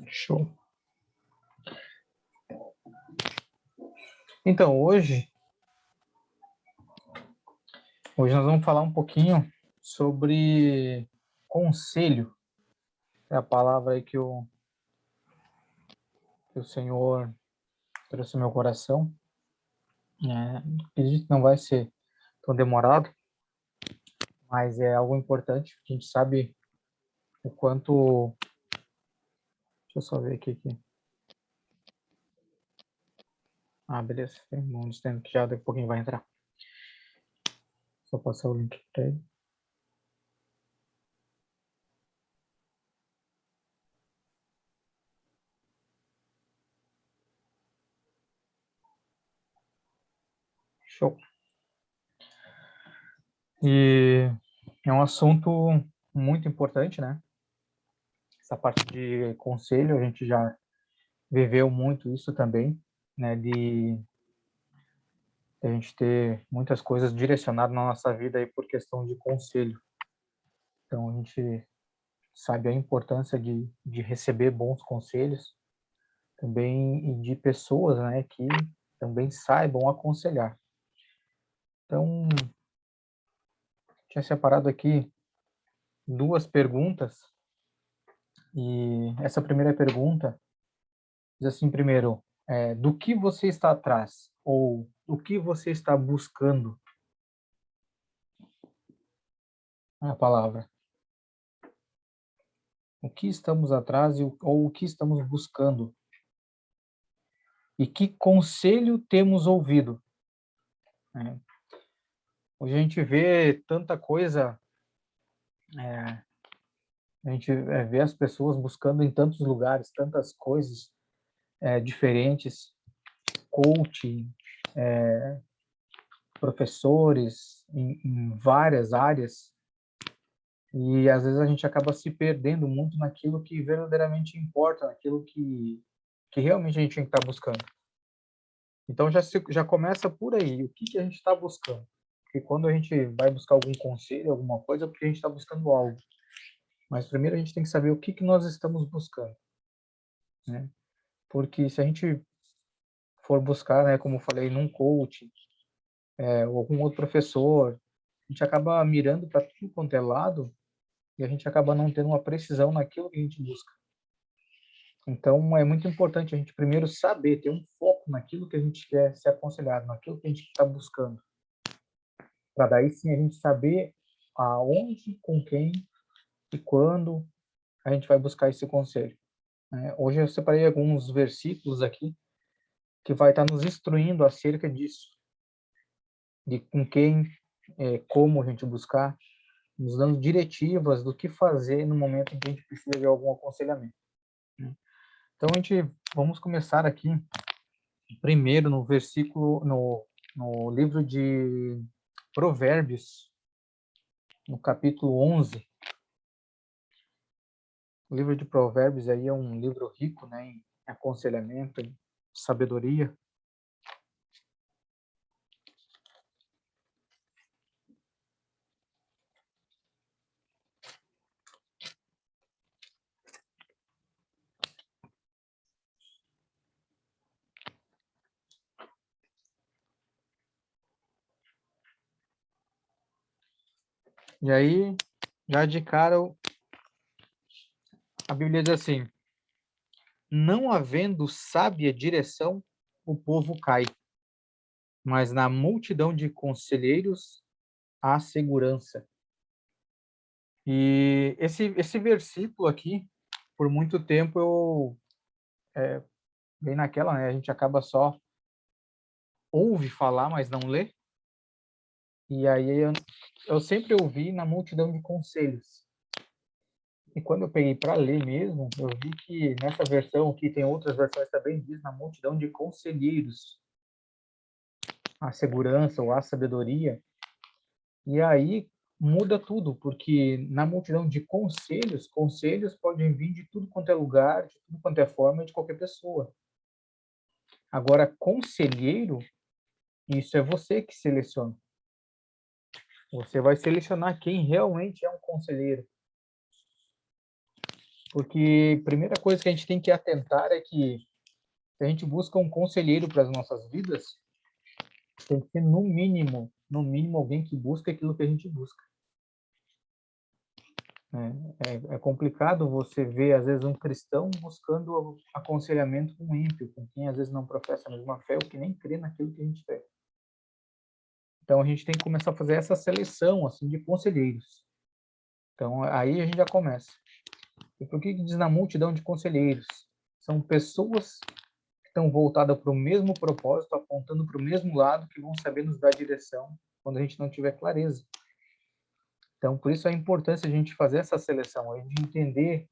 Show. Então, hoje nós vamos falar um pouquinho sobre conselho. É a palavra aí que o Senhor trouxe ao meu coração. Acredito que não vai ser tão demorado, mas é algo importante. A gente sabe o quanto... Deixa eu só ver aqui. Ah, beleza. Tem um dizendo que já daqui a pouquinho vai entrar. Só passar o link para ele. Show. E é um assunto muito importante, né? Essa parte de conselho, a gente já viveu muito isso também, né? De a gente ter muitas coisas direcionadas na nossa vida aí por questão de conselho. Então, a gente sabe a importância de receber bons conselhos também e de pessoas, né, que também saibam aconselhar. Então, tinha separado aqui duas perguntas e essa primeira pergunta diz assim, primeiro, do que você está atrás ou o que você está buscando? A palavra. O que estamos atrás ou o que estamos buscando? E que conselho temos ouvido? Hoje a gente vê tanta coisa, a gente vê as pessoas buscando em tantos lugares, tantas coisas diferentes, coaching, professores em várias áreas, e às vezes a gente acaba se perdendo muito naquilo que verdadeiramente importa, naquilo que realmente a gente tem que estar buscando. Então já começa por aí, o que a gente está buscando. Porque quando a gente vai buscar algum conselho, alguma coisa, é porque a gente está buscando algo. Mas primeiro a gente tem que saber o que nós estamos buscando, né? Porque se a gente for buscar, né, como eu falei, num coach, ou algum outro professor, a gente acaba mirando para tudo quanto é lado e a gente acaba não tendo uma precisão naquilo que a gente busca. Então é muito importante a gente primeiro saber, ter um foco naquilo que a gente quer ser aconselhado, naquilo que a gente está buscando. Para daí sim a gente saber aonde, com quem e quando a gente vai buscar esse conselho. Hoje eu separei alguns versículos aqui que vai estar nos instruindo acerca disso, de com quem, como a gente buscar, nos dando diretivas do que fazer no momento em que a gente precisa de algum aconselhamento. Então vamos começar aqui primeiro no versículo, no livro de Provérbios, no capítulo 11. O livro de Provérbios aí é um livro rico, né, em aconselhamento, em sabedoria. E aí, já de cara, a Bíblia diz assim: não havendo sábia direção, o povo cai, mas na multidão de conselheiros há segurança. E esse versículo aqui, por muito tempo eu bem naquela, né, a gente acaba só ouve falar, mas não lê. E aí eu sempre ouvi na multidão de conselhos. E quando eu peguei para ler mesmo, eu vi que nessa versão, que tem outras versões também, diz na multidão de conselheiros a segurança ou a sabedoria. E aí muda tudo, porque na multidão de conselhos, conselhos podem vir de tudo quanto é lugar, de tudo quanto é forma, de qualquer pessoa. Agora, conselheiro, isso é você que seleciona. Você vai selecionar quem realmente é um conselheiro. Porque a primeira coisa que a gente tem que atentar é que se a gente busca um conselheiro para as nossas vidas, tem que ser no mínimo alguém que busca aquilo que a gente busca. É complicado você ver, às vezes, um cristão buscando aconselhamento com um ímpio, com quem às vezes não professa a mesma fé ou que nem crê naquilo que a gente crê. Então, a gente tem que começar a fazer essa seleção assim, de conselheiros. Então, aí a gente já começa. E por que diz na multidão de conselheiros? São pessoas que estão voltadas para o mesmo propósito, apontando para o mesmo lado, que vão saber nos dar direção quando a gente não tiver clareza. Então, por isso a importância de a gente fazer essa seleção, de entender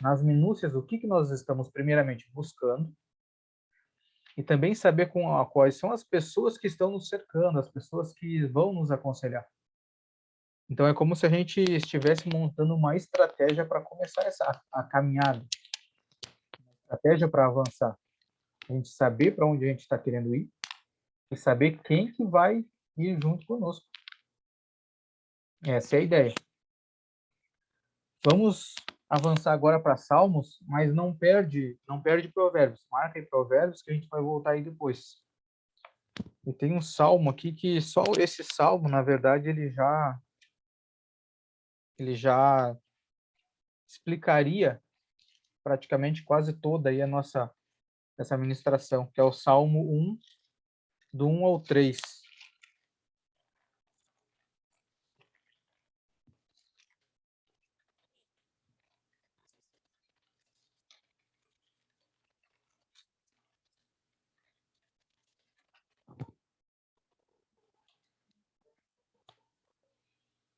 nas minúcias o que nós estamos primeiramente buscando e também saber quais são as pessoas que estão nos cercando, as pessoas que vão nos aconselhar. Então, é como se a gente estivesse montando uma estratégia para começar a caminhada, uma estratégia para avançar. A gente saber para onde a gente está querendo ir e saber quem que vai ir junto conosco. Essa é a ideia. Vamos avançar agora para Salmos, mas não perde Provérbios. Marca aí Provérbios que a gente vai voltar aí depois. E tem um salmo aqui que só esse salmo, na verdade, ele já explicaria praticamente quase toda aí essa ministração, que é o Salmo 1, do 1 ao 3.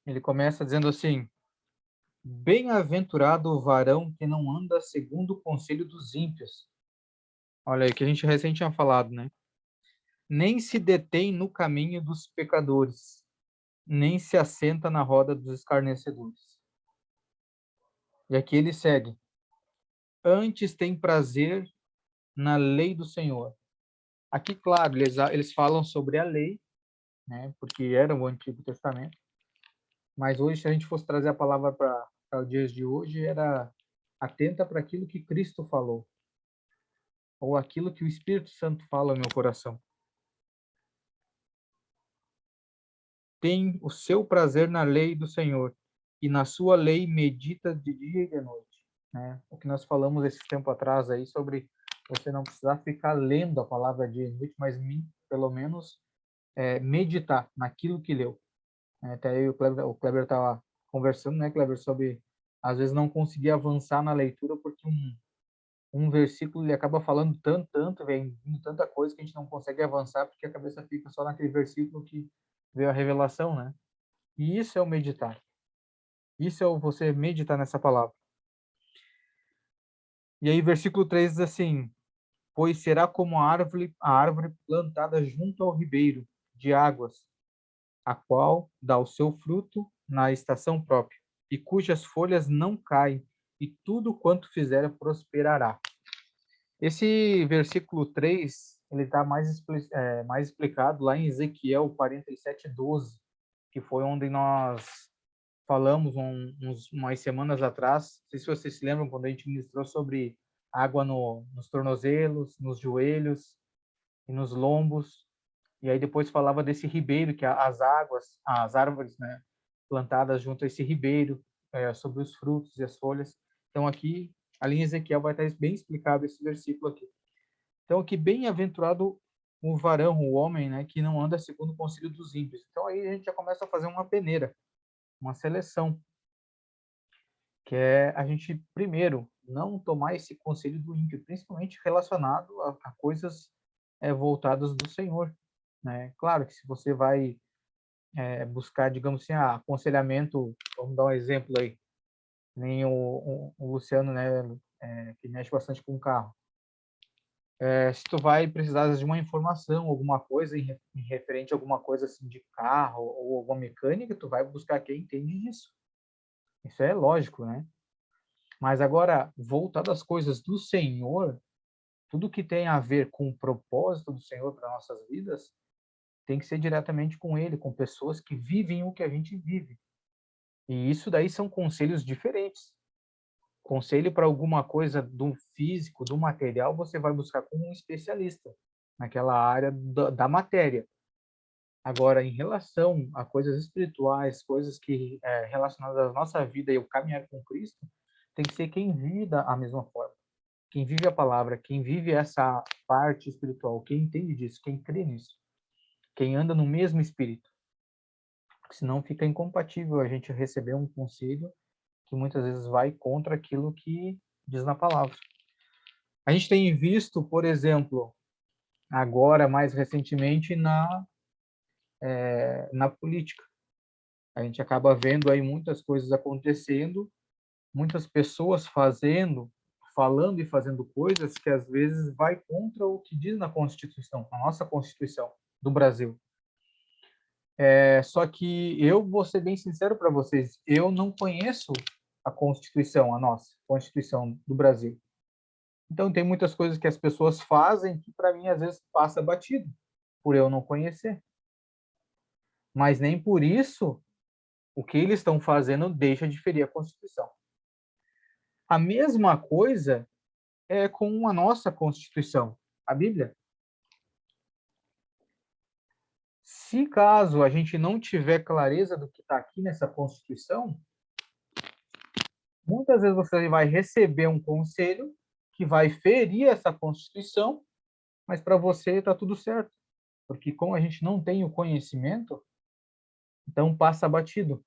Ele começa dizendo assim: Bem-aventurado o varão que não anda segundo o conselho dos ímpios. Olha aí, que a gente recém tinha falado, né? Nem se detém no caminho dos pecadores, nem se assenta na roda dos escarnecedores. E aqui ele segue: Antes tem prazer na lei do Senhor. Aqui, claro, eles falam sobre a lei, né? Porque era o Antigo Testamento. Mas hoje, se a gente fosse trazer a palavra para os dias de hoje, era atenta para aquilo que Cristo falou, ou aquilo que o Espírito Santo fala no meu coração. Tem o seu prazer na lei do Senhor, e na sua lei medita de dia e de noite. Né? O que nós falamos esse tempo atrás aí sobre você não precisar ficar lendo a palavra dia e noite, mas pelo menos meditar naquilo que leu. Até aí o Kleber estava conversando, né, Kleber, sobre às vezes não conseguir avançar na leitura porque um versículo ele acaba falando tanto, vem vindo tanta coisa que a gente não consegue avançar porque a cabeça fica só naquele versículo que veio a revelação, né? E isso é o meditar. Isso é o você meditar nessa palavra. E aí, versículo 3 diz assim: Pois será como a árvore plantada junto ao ribeiro de águas, a qual dá o seu fruto na estação própria, e cujas folhas não caem, e tudo quanto fizer prosperará. Esse versículo 3 ele está mais explicado lá em Ezequiel 47:12, que foi onde nós falamos umas semanas atrás. Não sei se vocês se lembram quando a gente ministrou sobre água nos tornozelos, nos joelhos e nos lombos. E aí depois falava desse ribeiro, que as árvores, né, plantadas junto a esse ribeiro, sobre os frutos e as folhas. Então aqui, ali em Ezequiel vai estar bem explicado esse versículo aqui. Então aqui, bem-aventurado o varão, o homem, né, que não anda segundo o conselho dos ímpios. Então aí a gente já começa a fazer uma peneira, uma seleção, que é a gente, primeiro, não tomar esse conselho do ímpio, principalmente relacionado a coisas voltadas do Senhor. Né? Claro que se você vai buscar, digamos assim, aconselhamento, vamos dar um exemplo aí, nem o Luciano, né, que mexe bastante com o carro. Se tu vai precisar de uma informação, alguma coisa em referente a alguma coisa assim de carro ou alguma mecânica, tu vai buscar quem entende disso. Isso é lógico, né? Mas agora, voltado às coisas do Senhor, tudo que tem a ver com o propósito do Senhor para nossas vidas, tem que ser diretamente com Ele, com pessoas que vivem o que a gente vive. E isso daí são conselhos diferentes. Conselho para alguma coisa do físico, do material, você vai buscar com um especialista naquela área da matéria. Agora, em relação a coisas espirituais, coisas que relacionadas à nossa vida e o caminhar com Cristo, tem que ser quem vive da mesma forma. Quem vive a palavra, quem vive essa parte espiritual, quem entende disso, quem crê nisso, quem anda no mesmo espírito. Senão fica incompatível a gente receber um conselho que muitas vezes vai contra aquilo que diz na palavra. A gente tem visto, por exemplo, agora mais recentemente na política. A gente acaba vendo aí muitas coisas acontecendo, muitas pessoas falando e fazendo coisas que às vezes vai contra o que diz na Constituição, a nossa Constituição do Brasil. Só que eu vou ser bem sincero para vocês, eu não conheço a Constituição, a nossa Constituição do Brasil. Então tem muitas coisas que as pessoas fazem que para mim às vezes passa batido, por eu não conhecer. Mas nem por isso o que eles estão fazendo deixa de ferir a Constituição. A mesma coisa é com a nossa Constituição, a Bíblia. Se caso a gente não tiver clareza do que está aqui nessa Constituição, muitas vezes você vai receber um conselho que vai ferir essa Constituição, mas para você está tudo certo. Porque como a gente não tem o conhecimento, então passa batido.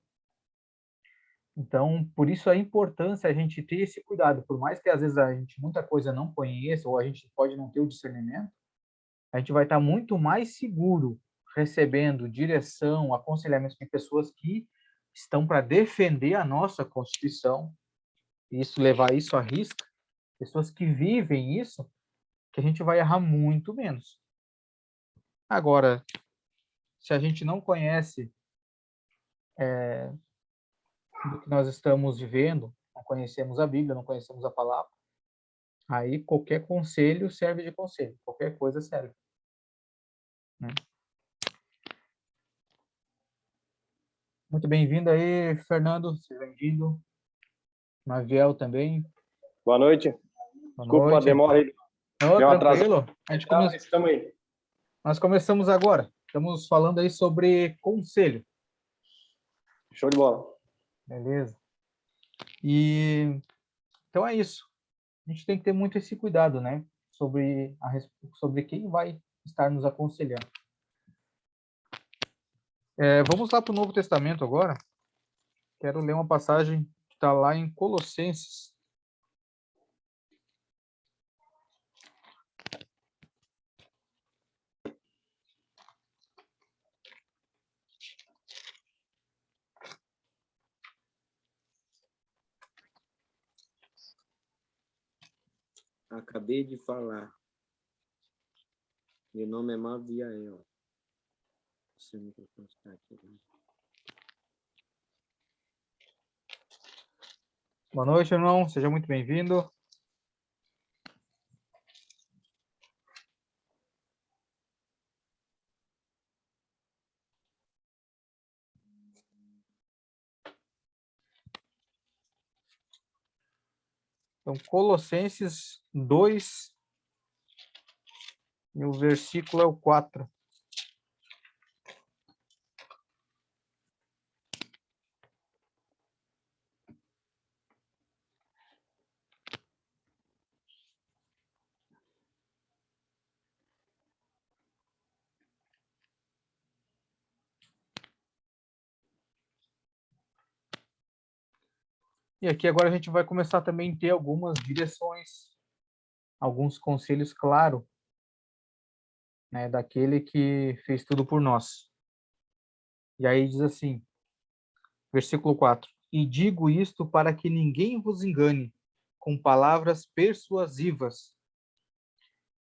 Então, por isso a importância a gente ter esse cuidado. Por mais que às vezes a gente muita coisa não conheça ou a gente pode não ter o discernimento, a gente vai estar muito mais seguro recebendo direção, aconselhamento de pessoas que estão para defender a nossa Constituição, e isso levar isso à risca, pessoas que vivem isso, que a gente vai errar muito menos. Agora, se a gente não conhece do que nós estamos vivendo, não conhecemos a Bíblia, não conhecemos a palavra, aí qualquer conselho serve de conselho, qualquer coisa serve. Né? Muito bem-vindo aí, Fernando, seja bem-vindo. Maviel também. Boa noite. Boa Desculpa noite. a demora aí. Oh, Deu um atraso. tranquilo. Estamos aí. Nós começamos agora. Estamos falando aí sobre conselho. Show de bola. Beleza. E então é isso. A gente tem que ter muito esse cuidado, né? Sobre quem vai estar nos aconselhando. Vamos lá para o Novo Testamento agora. Quero ler uma passagem que está lá em Colossenses. Acabei de falar. Meu nome é Maviel. Seu microfone está aqui. Boa noite, irmão. Seja muito bem-vindo. Então, Colossenses 2, e o versículo é o 4. E aqui agora a gente vai começar também a ter algumas direções, alguns conselhos claros, né, daquele que fez tudo por nós. E aí diz assim, versículo 4: E digo isto para que ninguém vos engane com palavras persuasivas,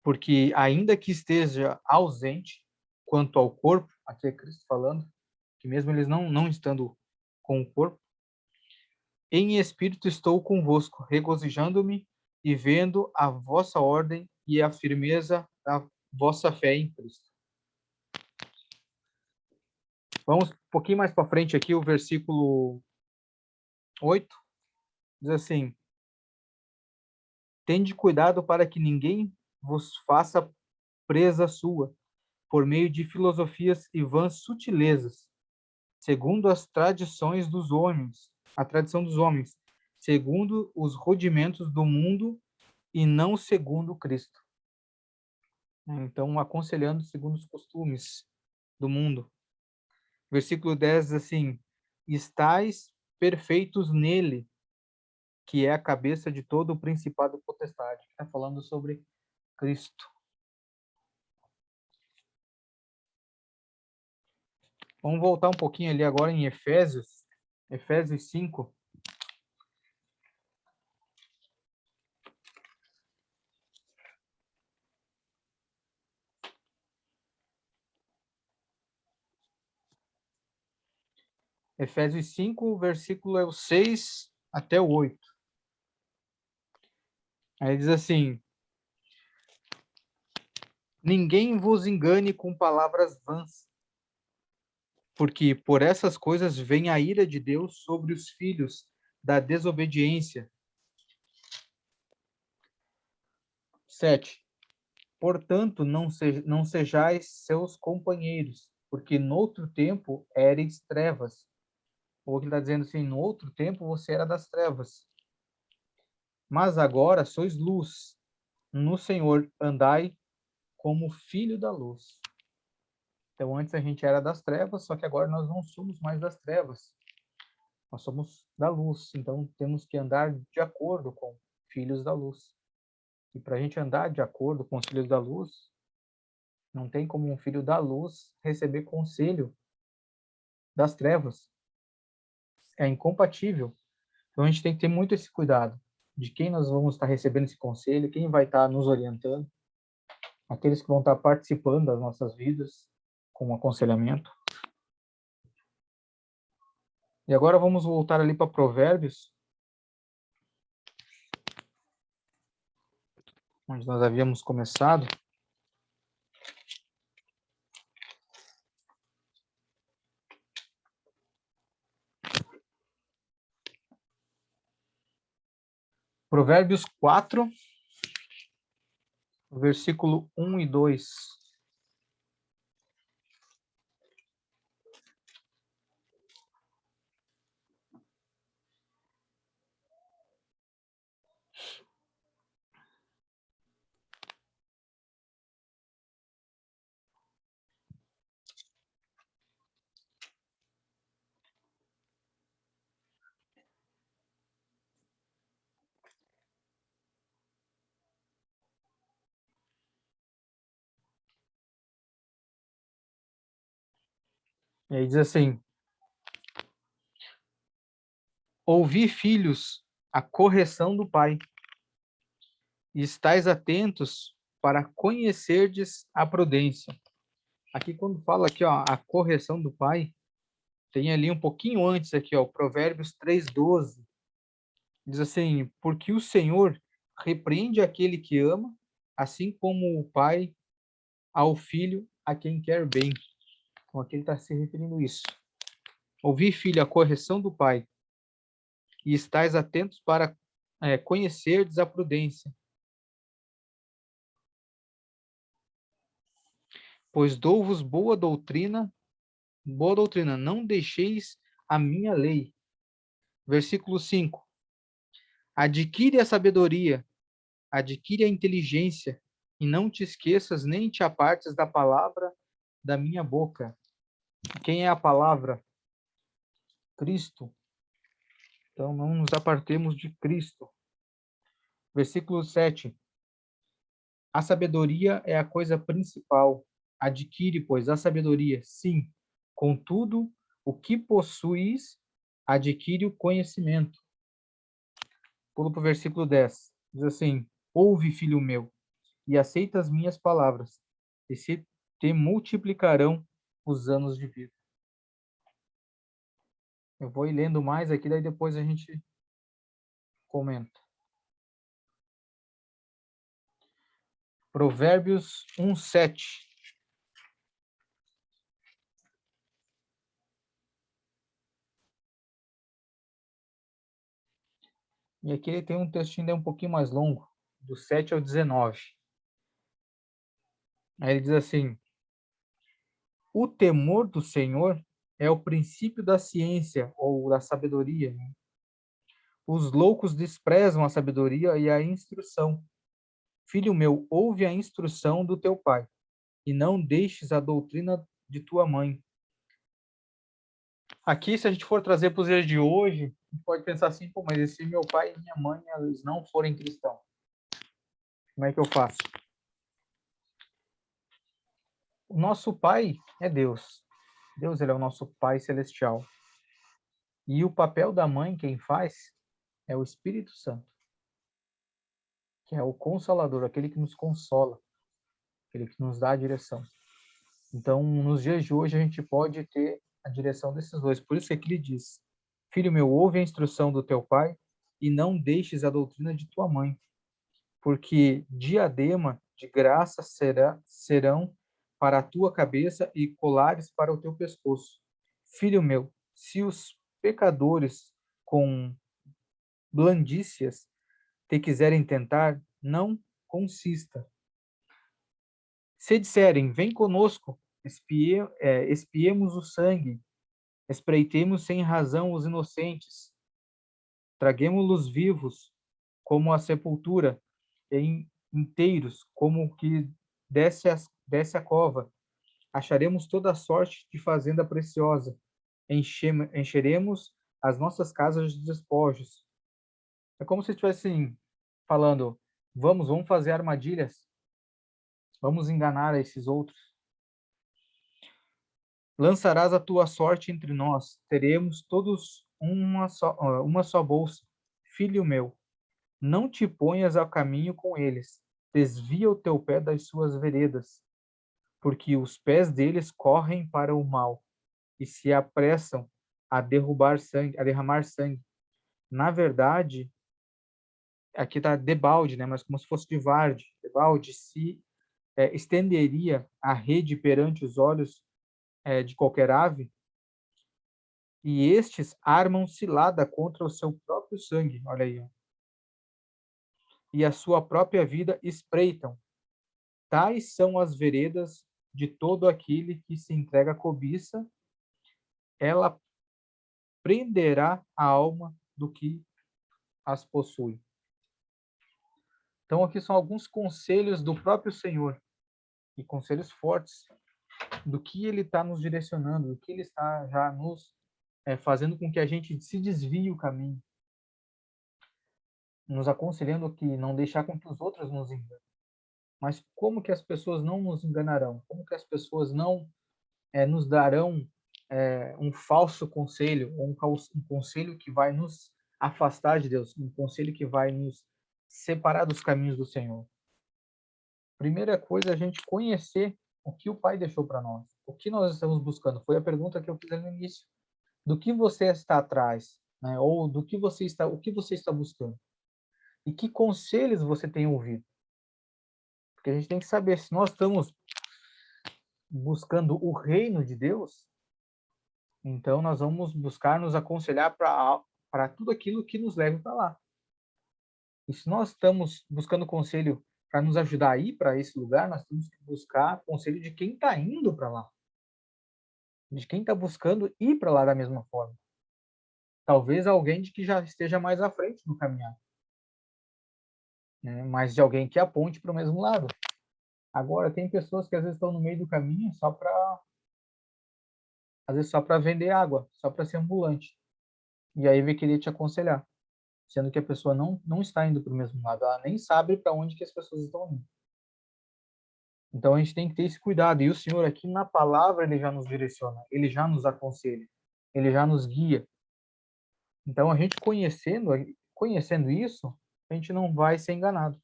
porque ainda que esteja ausente quanto ao corpo, aqui é Cristo falando, que mesmo eles não estando com o corpo, em espírito estou convosco, regozijando-me e vendo a vossa ordem e a firmeza da vossa fé em Cristo. Vamos um pouquinho mais para frente aqui, o versículo 8, diz assim: Tende cuidado para que ninguém vos faça presa sua, por meio de filosofias e vãs sutilezas, segundo as tradições dos homens, a tradição dos homens, segundo os rudimentos do mundo e não segundo Cristo. Então, aconselhando segundo os costumes do mundo. Versículo 10 diz assim: estais perfeitos nele, que é a cabeça de todo o principado e potestade. Está falando sobre Cristo. Vamos voltar um pouquinho ali agora em Efésios 5. Efésios 5, versículo é o 6 até o 8. Aí diz assim: ninguém vos engane com palavras vãs, porque por essas coisas vem a ira de Deus sobre os filhos da desobediência. 7. Portanto, não sejais seus companheiros, porque noutro tempo éreis trevas. Ou ele está dizendo assim, no outro tempo você era das trevas. Mas agora sois luz. No Senhor andai como filho da luz. Então, antes a gente era das trevas, só que agora nós não somos mais das trevas. Nós somos da luz. Então, temos que andar de acordo com filhos da luz. E para a gente andar de acordo com os filhos da luz, não tem como um filho da luz receber conselho das trevas. É incompatível. Então, a gente tem que ter muito esse cuidado de quem nós vamos estar recebendo esse conselho, quem vai estar nos orientando, aqueles que vão estar participando das nossas vidas com aconselhamento. E agora vamos voltar ali para Provérbios, onde nós havíamos começado. Provérbios 4, versículo 1 e 2. E aí diz assim: ouvi, filhos, a correção do pai, e estais atentos para conhecerdes a prudência. Aqui quando fala aqui, ó, a correção do pai, tem ali um pouquinho antes aqui, ó, Provérbios 3:12. Diz assim: porque o Senhor repreende aquele que ama, assim como o pai ao filho a quem quer bem. Então aqui ele está se referindo a isso. Ouvi, filho, a correção do pai, e estais atentos para conhecerdes a prudência. Pois dou-vos boa doutrina, não deixeis a minha lei. Versículo 5. Adquire a sabedoria, adquire a inteligência, e não te esqueças nem te apartes da palavra da minha boca. Quem é a palavra? Cristo. Então não nos apartemos de Cristo. Versículo 7. A sabedoria é a coisa principal. Adquire, pois, a sabedoria, sim. Contudo, o que possuis, adquire o conhecimento. Pulo para o versículo 10. Diz assim: ouve, filho meu, e aceita as minhas palavras, e se te multiplicarão os anos de vida. Eu vou ir lendo mais aqui, daí depois a gente comenta. Provérbios 1:7. E aqui ele tem um textinho um pouquinho mais longo. do 7 ao 19. Aí ele diz assim: o temor do Senhor é o princípio da ciência ou da sabedoria, né? Os loucos desprezam a sabedoria e a instrução. Filho meu, ouve a instrução do teu pai, e não deixes a doutrina de tua mãe. Aqui, se a gente for trazer para os dias de hoje, a gente pode pensar assim: pô, mas e se meu pai e minha mãe eles não forem cristãos? Como é que eu faço? O nosso pai é Deus. Deus, ele é o nosso pai celestial. E o papel da mãe, quem faz, é o Espírito Santo, que é o Consolador, aquele que nos consola, aquele que nos dá a direção. Então, nos dias de hoje, a gente pode ter a direção desses dois. Por isso que aqui ele diz: filho meu, ouve a instrução do teu pai e não deixes a doutrina de tua mãe, porque diadema de graça serão para a tua cabeça e colares para o teu pescoço. Filho meu, se os pecadores com blandícias te quiserem tentar, não consista. Se disserem, vem conosco, espiemos o sangue, espreitemos sem razão os inocentes, traguemo-los vivos como a sepultura, inteiros como que desce a cova. Acharemos toda sorte de fazenda preciosa, encheremos as nossas casas de despojos. É como se estivessem falando, vamos fazer armadilhas, vamos enganar esses outros. Lançarás a tua sorte entre nós, teremos todos uma só bolsa. Filho meu, não te ponhas ao caminho com eles, desvia o teu pé das suas veredas, porque os pés deles correm para o mal e se apressam a derramar sangue. Na verdade, aqui está debalde, né? Mas como se fosse de varde. Debalde se estenderia a rede perante os olhos de qualquer ave, e estes armam cilada contra o seu próprio sangue, olha aí, ó, e a sua própria vida espreitam. Tais são as veredas de todo aquele que se entrega à cobiça, ela prenderá a alma do que as possui. Então aqui são alguns conselhos do próprio Senhor, e conselhos fortes, do que ele está nos direcionando, do que ele está já nos fazendo com que a gente se desvie o caminho, nos aconselhando que não deixar com que os outros nos enganem. Mas como que as pessoas não nos enganarão? Como que as pessoas não nos darão um falso conselho, ou um conselho que vai nos afastar de Deus, um conselho que vai nos separar dos caminhos do Senhor? Primeira coisa é a gente conhecer o que o Pai deixou para nós. O que nós estamos buscando? Foi a pergunta que eu fiz no início. Do que você está atrás, né? Ou o que você está buscando? E que conselhos você tem ouvido? Porque a gente tem que saber se nós estamos buscando o reino de Deus, então nós vamos buscar nos aconselhar para tudo aquilo que nos leve para lá. E se nós estamos buscando conselho para nos ajudar a ir para esse lugar, nós temos que buscar conselho de quem está indo para lá, de quem está buscando ir para lá da mesma forma. Talvez alguém de que já esteja mais à frente no caminhar, né? Mas de alguém que aponte para o mesmo lado. Agora, tem pessoas que às vezes estão no meio do caminho às vezes só para vender água, só para ser ambulante. E aí vai querer te aconselhar, sendo que a pessoa não está indo para o mesmo lado, ela nem sabe para onde que as pessoas estão indo. Então a gente tem que ter esse cuidado. E o Senhor aqui na palavra, ele já nos direciona, ele já nos aconselha, ele já nos guia. Então a gente conhecendo isso, a gente não vai ser enganado.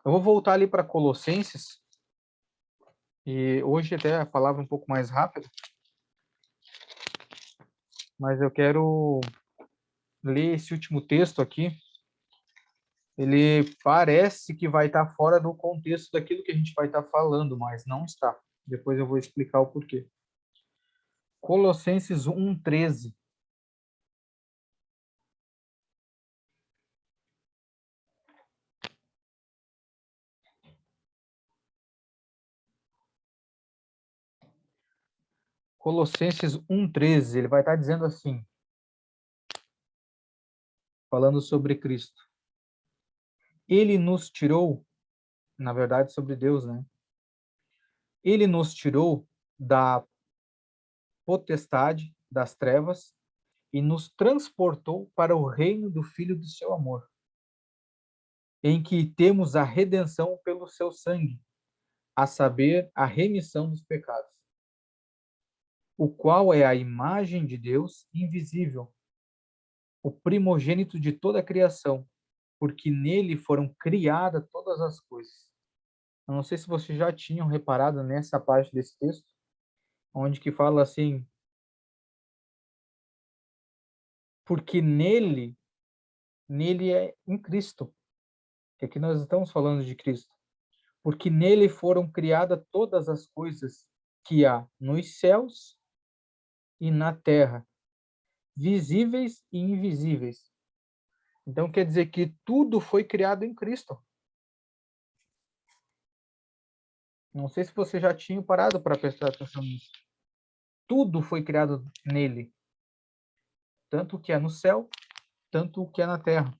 Eu vou voltar ali para Colossenses, e hoje até a palavra um pouco mais rápida, mas eu quero ler esse último texto aqui. Ele parece que vai estar fora do contexto daquilo que a gente vai estar falando, mas não está. Depois eu vou explicar o porquê. Colossenses 1:13. Colossenses 1,13, ele vai estar dizendo assim, falando sobre Cristo. Ele nos tirou, na verdade, sobre Deus, né? Ele nos tirou da potestade das trevas e nos transportou para o reino do Filho do seu amor, em que temos a redenção pelo seu sangue, a saber, a remissão dos pecados, o qual é a imagem de Deus invisível, o primogênito de toda a criação, porque nele foram criadas todas as coisas. Eu não sei se vocês já tinham reparado nessa parte desse texto, onde que fala assim, porque nele é em Cristo, que aqui nós estamos falando de Cristo, porque nele foram criadas todas as coisas que há nos céus e na terra, visíveis e invisíveis. Então quer dizer que tudo foi criado em Cristo. Não sei se você já tinha parado para prestar atenção nisso. Tudo foi criado nele. Tanto o que é no céu, tanto o que é na terra.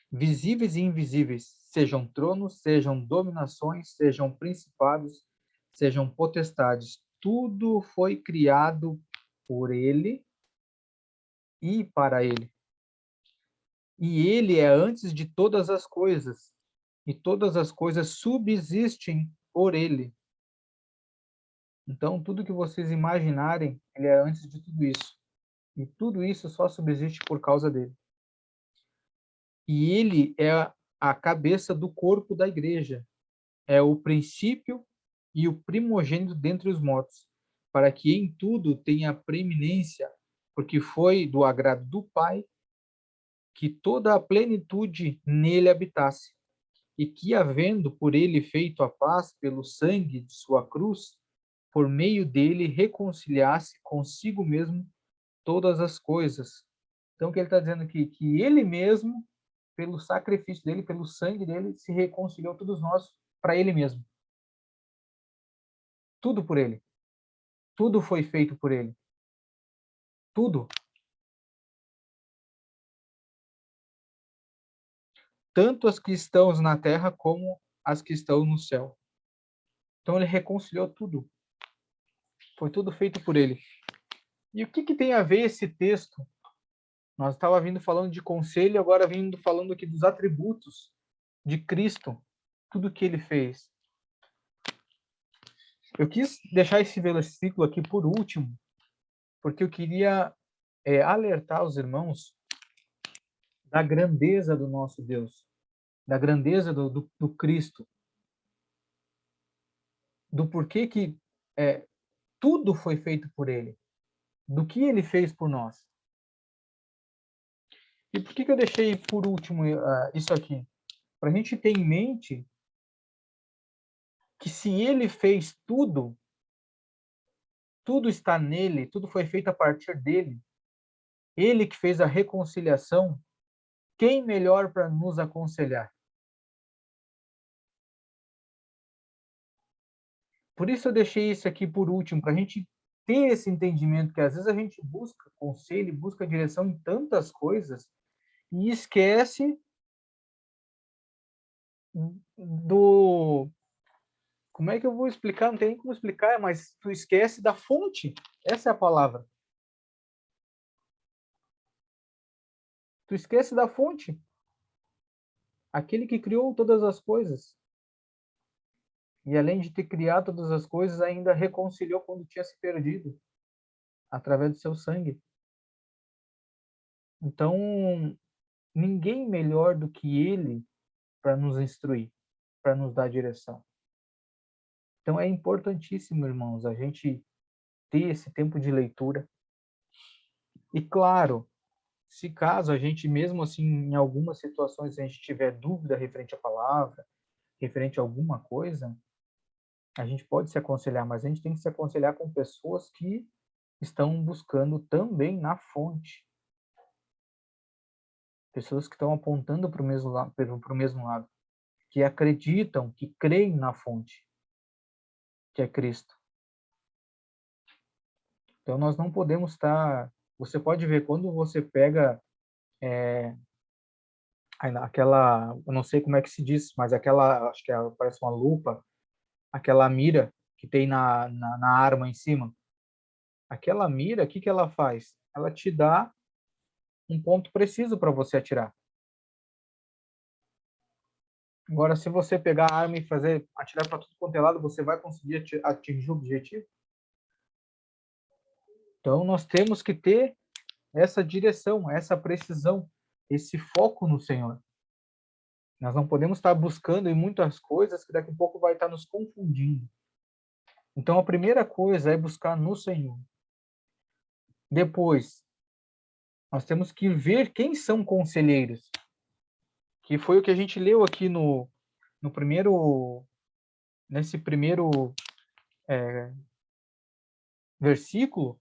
Visíveis e invisíveis, sejam tronos, sejam dominações, sejam principados, sejam potestades. Tudo foi criado por ele e para ele. E ele é antes de todas as coisas, e todas as coisas subsistem por ele. Então, tudo que vocês imaginarem, ele é antes de tudo isso. E tudo isso só subsiste por causa dele. E ele é a cabeça do corpo da igreja. É o princípio e o primogênito dentre os mortos, para que em tudo tenha preeminência, porque foi do agrado do Pai que toda a plenitude nele habitasse, e que, havendo por ele feito a paz pelo sangue de sua cruz, por meio dele reconciliasse consigo mesmo todas as coisas. Então, o que ele está dizendo aqui? Que ele mesmo, pelo sacrifício dele, pelo sangue dele, se reconciliou todos nós para ele mesmo. Tudo por ele. Tudo foi feito por ele. Tudo. Tanto as que estão na terra como as que estão no céu. Então ele reconciliou tudo. Foi tudo feito por ele. E o que tem a ver esse texto? Nós estava vindo falando de conselho, agora vindo falando aqui dos atributos de Cristo, tudo que ele fez. Eu quis deixar esse versículo aqui por último, porque eu queria alertar os irmãos da grandeza do nosso Deus, da grandeza do Cristo, do porquê que tudo foi feito por ele, do que ele fez por nós. E por que eu deixei por último isso aqui? Para a gente ter em mente que se ele fez tudo, tudo está nele, tudo foi feito a partir dele, ele que fez a reconciliação, quem melhor para nos aconselhar? Por isso eu deixei isso aqui por último, para a gente ter esse entendimento que às vezes a gente busca conselho, busca direção em tantas coisas e esquece do... Como é que eu vou explicar? Não tem nem como explicar, mas tu esquece da fonte. Essa é a palavra. Tu esquece da fonte. Aquele que criou todas as coisas. E além de ter criado todas as coisas, ainda reconciliou quando tinha se perdido, através do seu sangue. Então, ninguém melhor do que ele para nos instruir, para nos dar direção. Então, é importantíssimo, irmãos, a gente ter esse tempo de leitura. E, claro, se caso a gente, mesmo assim, em algumas situações, a gente tiver dúvida referente à palavra, referente a alguma coisa, a gente pode se aconselhar, mas a gente tem que se aconselhar com pessoas que estão buscando também na fonte. Pessoas que estão apontando para o mesmo lado, que acreditam, que creem na fonte, que é Cristo. Então, nós não podemos estar... Você pode ver, quando você pega aquela... Eu não sei como é que se diz, mas aquela... Acho que parece uma lupa, aquela mira que tem na arma em cima. Aquela mira, o que ela faz? Ela te dá um ponto preciso para você atirar. Agora, se você pegar a arma e atirar para tudo quanto é lado, você vai conseguir atingir o objetivo? Então, nós temos que ter essa direção, essa precisão, esse foco no Senhor. Nós não podemos estar buscando em muitas coisas que daqui a pouco vai estar nos confundindo. Então, a primeira coisa é buscar no Senhor. Depois, nós temos que ver quem são conselheiros, que foi o que a gente leu aqui nesse primeiro versículo.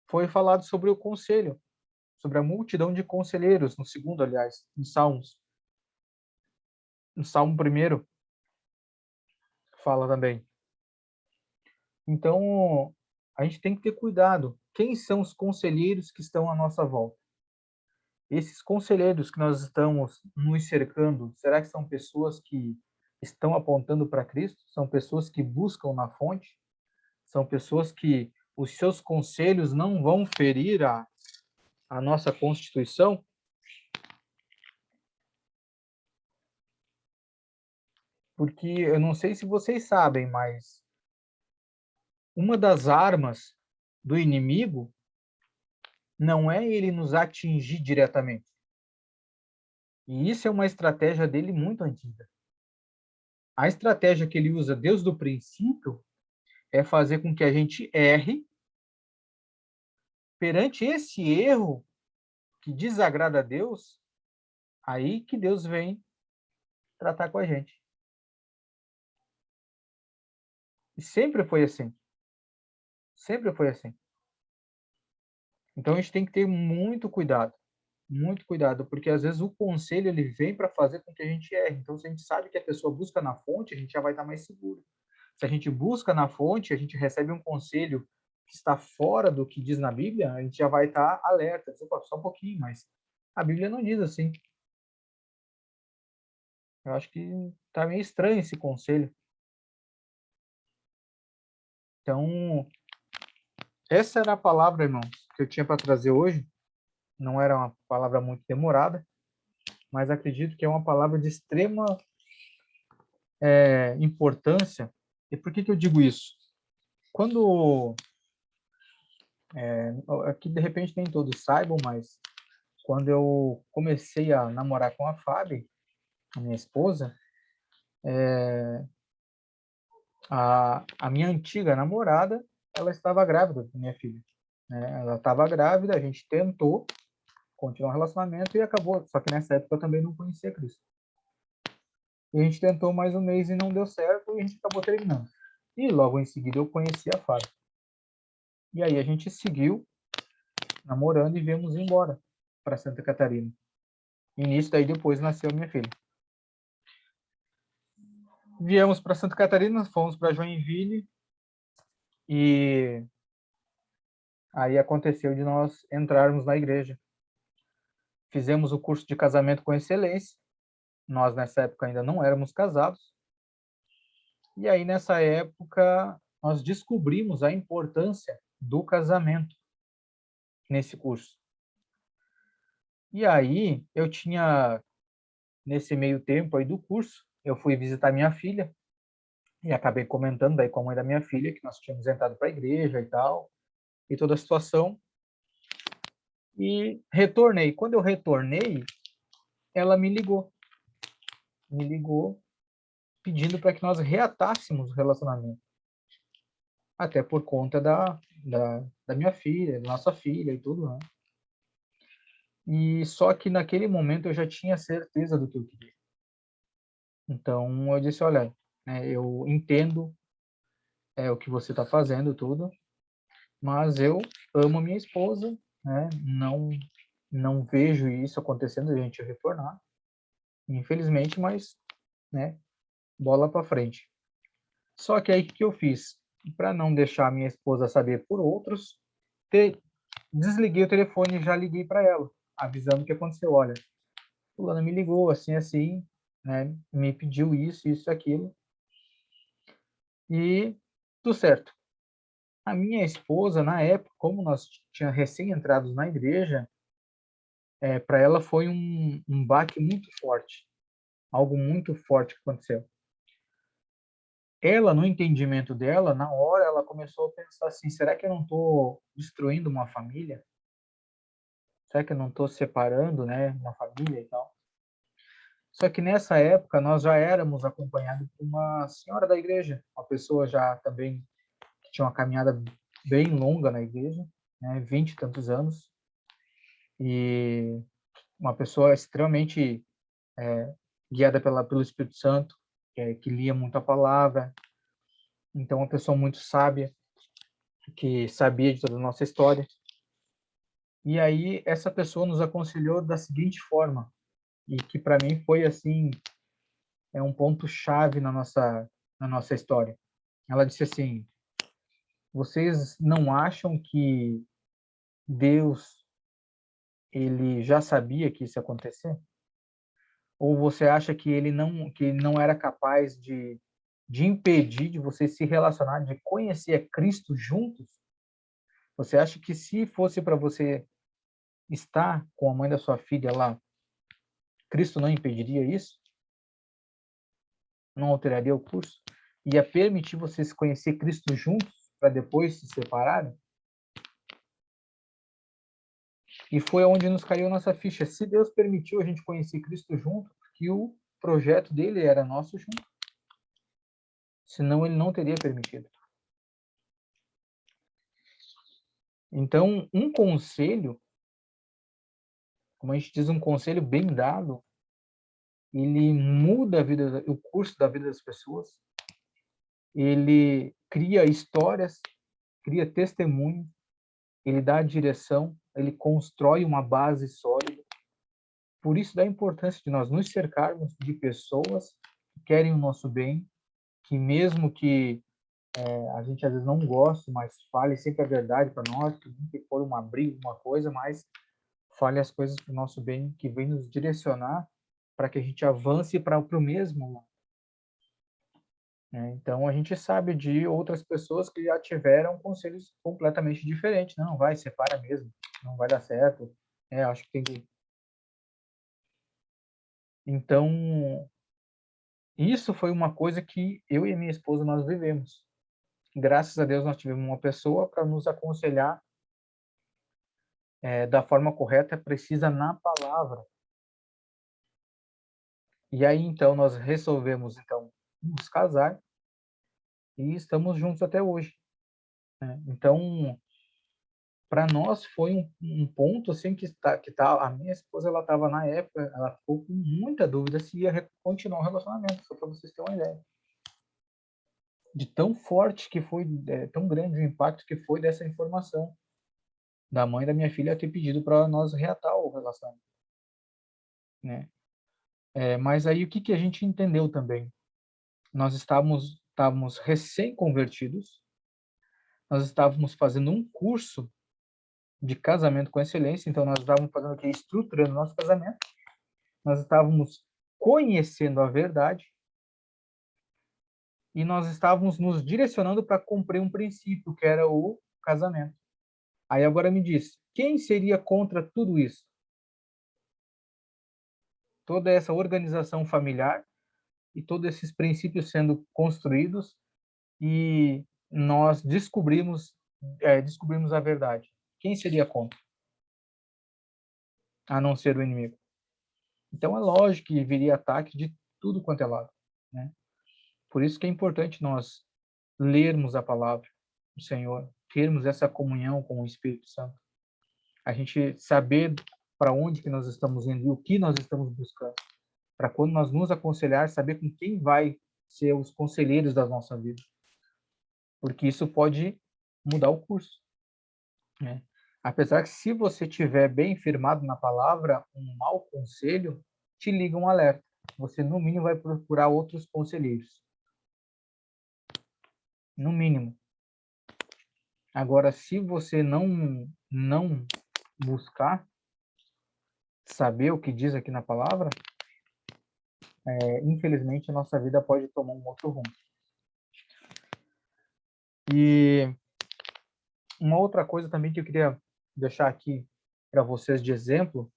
Foi falado sobre o conselho, sobre a multidão de conselheiros, no segundo, aliás, em Salmos. No Salmo 1 fala também. Então, a gente tem que ter cuidado. Quem são os conselheiros que estão à nossa volta? Esses conselheiros que nós estamos nos cercando, será que são pessoas que estão apontando para Cristo? São pessoas que buscam na fonte? São pessoas que os seus conselhos não vão ferir a nossa Constituição? Porque eu não sei se vocês sabem, mas uma das armas do inimigo não é ele nos atingir diretamente. E isso é uma estratégia dele muito antiga. A estratégia que ele usa desde o princípio é fazer com que a gente erre. Perante esse erro que desagrada a Deus, aí que Deus vem tratar com a gente. E sempre foi assim. Sempre foi assim. Então a gente tem que ter muito cuidado. Muito cuidado, porque às vezes o conselho ele vem para fazer com que a gente erre. Então, se a gente sabe que a pessoa busca na fonte, a gente já vai estar mais seguro. Se a gente busca na fonte, a gente recebe um conselho que está fora do que diz na Bíblia, a gente já vai estar alerta. Opa, só um pouquinho, mas a Bíblia não diz assim. Eu acho que está meio estranho esse conselho. Então, essa era a palavra, irmãos, que eu tinha para trazer hoje. Não era uma palavra muito demorada, mas acredito que é uma palavra de extrema importância. E por que eu digo isso? Quando, aqui de repente nem todos saibam, mas quando eu comecei a namorar com a Fábio, a minha esposa, a minha antiga namorada, ela estava grávida da minha filha. Né? Ela estava grávida, a gente tentou continuar o relacionamento e acabou. Só que nessa época eu também não conhecia Cristo. E a gente tentou mais um mês e não deu certo e a gente acabou terminando. E logo em seguida eu conheci a Fábio. E aí a gente seguiu namorando e viemos embora para Santa Catarina. E nisso daí depois nasceu a minha filha. Viemos para Santa Catarina, fomos para Joinville e aí aconteceu de nós entrarmos na igreja. Fizemos o curso de casamento com excelência. Nós nessa época ainda não éramos casados. E aí nessa época nós descobrimos a importância do casamento nesse curso. E aí eu tinha, nesse meio tempo aí do curso, eu fui visitar minha filha e acabei comentando daí com a mãe da minha filha que nós tínhamos entrado para a igreja e tal, e toda a situação. E retornei. Quando eu retornei, ela me ligou pedindo para que nós reatássemos o relacionamento. Até por conta da minha filha, da nossa filha e tudo, né? E só que naquele momento eu já tinha certeza do que eu queria. Então eu disse, olha, eu entendo o que você está fazendo tudo, mas eu amo a minha esposa, né? Não vejo isso acontecendo, a gente retornar, infelizmente, mas, né? Bola para frente. Só que aí o que eu fiz? para não deixar a minha esposa saber por outros, desliguei o telefone e já liguei para ela, avisando o que aconteceu. Olha, fulano me ligou assim, assim, né? Me pediu isso, isso, aquilo. E tudo certo. A minha esposa, na época, como nós tínhamos recém-entrados na igreja, para ela foi um baque muito forte. Algo muito forte que aconteceu. Ela, no entendimento dela, na hora, ela começou a pensar assim, será que eu não estou destruindo uma família? Será que eu não estou separando, né, uma família e tal? Só que nessa época nós já éramos acompanhados por uma senhora da igreja, uma pessoa já também que tinha uma caminhada bem longa na igreja, né, 20 e tantos anos, e uma pessoa extremamente guiada pelo Espírito Santo, que lia muito a palavra, então uma pessoa muito sábia, que sabia de toda a nossa história. E aí essa pessoa nos aconselhou da seguinte forma, e que para mim foi assim, um ponto chave na nossa história. Ela disse assim: vocês não acham que Deus ele já sabia que isso ia acontecer? Ou você acha que ele não era capaz de impedir de vocês se relacionar, de conhecer a Cristo juntos? Você acha que se fosse para você estar com a mãe da sua filha lá, Cristo não impediria isso? Não alteraria o curso? Ia permitir vocês conhecer Cristo juntos para depois se separarem? E foi onde nos caiu nossa ficha. Se Deus permitiu a gente conhecer Cristo junto, porque o projeto dele era nosso junto. Senão ele não teria permitido. Então, um conselho, como a gente diz, um conselho bem dado, ele muda o curso da vida das pessoas. Ele cria histórias, cria testemunho, ele dá direção, ele constrói uma base sólida. Por isso da importância de nós nos cercarmos de pessoas que querem o nosso bem, que mesmo que a gente às vezes não goste, mas fale sempre a verdade para nós, que não tem que pôr uma briga, uma coisa, mas fale as coisas para o nosso bem, que vem nos direcionar para que a gente avance para o mesmo. Né? Então, a gente sabe de outras pessoas que já tiveram conselhos completamente diferentes. Não, vai, separa mesmo, não vai dar certo. Acho que tem que... Então, isso foi uma coisa que eu e minha esposa nós vivemos. Graças a Deus nós tivemos uma pessoa para nos aconselhar da forma correta, precisa na palavra. E aí então nós resolvemos então nos casar e estamos juntos até hoje. Né? Então, para nós foi um ponto assim que a minha esposa ela estava na época, ela ficou com muita dúvida se ia continuar o relacionamento, só para vocês terem uma ideia. De tão forte que foi, tão grande o impacto que foi dessa informação da mãe da minha filha ter pedido para nós reatar o relacionamento, né? Mas aí o que a gente entendeu também? Nós estávamos recém-convertidos, nós estávamos fazendo um curso de casamento com excelência, então nós estávamos fazendo o quê? Estruturando nosso casamento, nós estávamos conhecendo a verdade e nós estávamos nos direcionando para cumprir um princípio, que era o casamento. Aí agora me diz, quem seria contra tudo isso? Toda essa organização familiar e todos esses princípios sendo construídos e nós descobrimos a verdade. Quem seria contra? A não ser o inimigo. Então é lógico que viria ataque de tudo quanto é lado, né? Por isso que é importante nós lermos a palavra do Senhor, termos essa comunhão com o Espírito Santo, a gente saber para onde que nós estamos indo e o que nós estamos buscando, para quando nós nos aconselhar, saber com quem vai ser os conselheiros da nossa vida, porque isso pode mudar o curso, né? Apesar que se você estiver bem firmado na palavra, um mau conselho te liga um alerta. Você, no mínimo, vai procurar outros conselheiros. No mínimo. Agora, se você não buscar saber o que diz aqui na palavra, infelizmente a nossa vida pode tomar um outro rumo. E uma outra coisa também que eu queria deixar aqui para vocês de exemplo,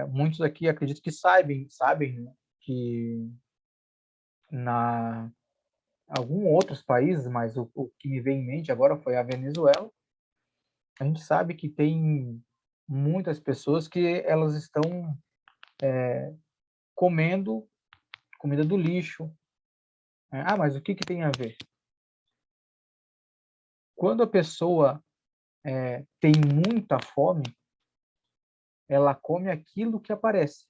muitos aqui acredito que sabem, né, que na alguns outros países, mas o que me veio em mente agora foi a Venezuela. A gente sabe que tem muitas pessoas que elas estão comendo comida do lixo. Ah, mas o que tem a ver? Quando a pessoa tem muita fome, ela come aquilo que aparece.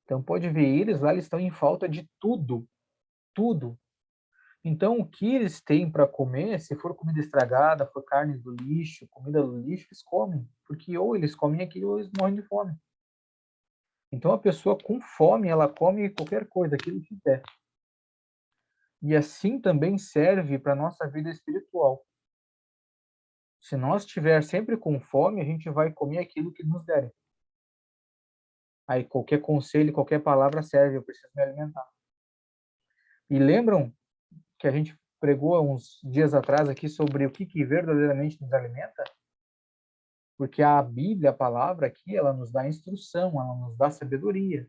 Então, pode ver, eles lá eles estão em falta de tudo, tudo. Então, o que eles têm para comer, se for comida estragada, for carne do lixo, comida do lixo, eles comem. Porque ou eles comem aquilo ou eles morrem de fome. Então, a pessoa com fome, ela come qualquer coisa, aquilo que quer. E assim também serve para a nossa vida espiritual. Se nós estiver sempre com fome, a gente vai comer aquilo que nos derem. Aí qualquer conselho, qualquer palavra serve, eu preciso me alimentar. E lembram que a gente pregou há uns dias atrás aqui sobre o que verdadeiramente nos alimenta? Porque a Bíblia, a palavra aqui, ela nos dá instrução, ela nos dá sabedoria.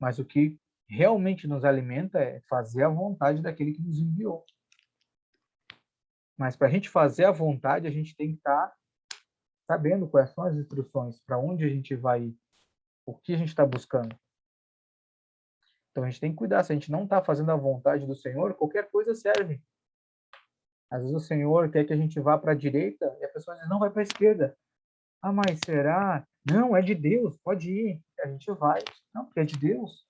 Mas o que realmente nos alimenta é fazer a vontade daquele que nos enviou. Mas para a gente fazer a vontade, a gente tem que estar sabendo quais são as instruções, para onde a gente vai ir, o que a gente está buscando. Então a gente tem que cuidar, se a gente não está fazendo a vontade do Senhor, qualquer coisa serve. Às vezes o Senhor quer que a gente vá para a direita e a pessoa diz, não, vai para a esquerda. Ah, mas será? Não, é de Deus, pode ir. A gente vai. Não, porque é de Deus.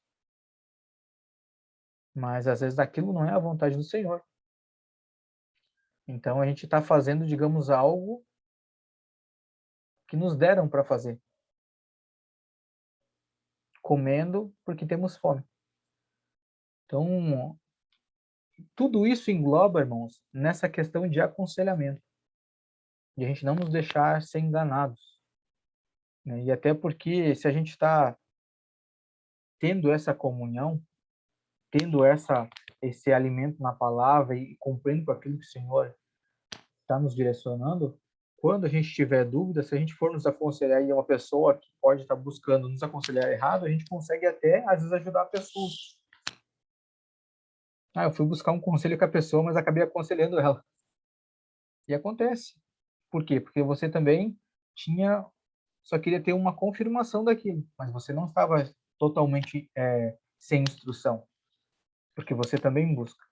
Mas às vezes aquilo não é a vontade do Senhor. Então a gente está fazendo, digamos, algo que nos deram para fazer. Comendo porque temos fome. Então, tudo isso engloba, irmãos, nessa questão de aconselhamento. De a gente não nos deixar ser enganados. Né? E até porque se a gente está tendo essa comunhão, tendo esse alimento na palavra e cumprindo com aquilo que o Senhor está nos direcionando, quando a gente tiver dúvida, se a gente for nos aconselhar e é uma pessoa que pode estar buscando nos aconselhar errado, a gente consegue até, às vezes, ajudar a pessoa. Ah, eu fui buscar um conselho com a pessoa, mas acabei aconselhando ela. E acontece. Por quê? Porque você também só queria ter uma confirmação daquilo, mas você não estava totalmente sem instrução, porque você também busca.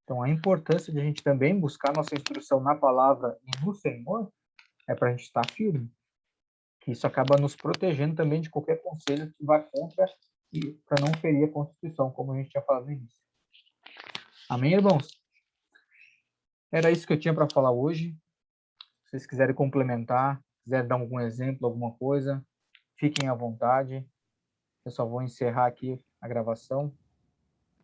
Então, a importância de a gente também buscar nossa instrução na palavra e no Senhor é para a gente estar firme, que isso acaba nos protegendo também de qualquer conselho que vá contra e para não ferir a Constituição, como a gente tinha falado no início. Amém, irmãos? Era isso que eu tinha para falar hoje. Se vocês quiserem complementar, quiserem dar algum exemplo, alguma coisa, fiquem à vontade. Eu só vou encerrar aqui a gravação.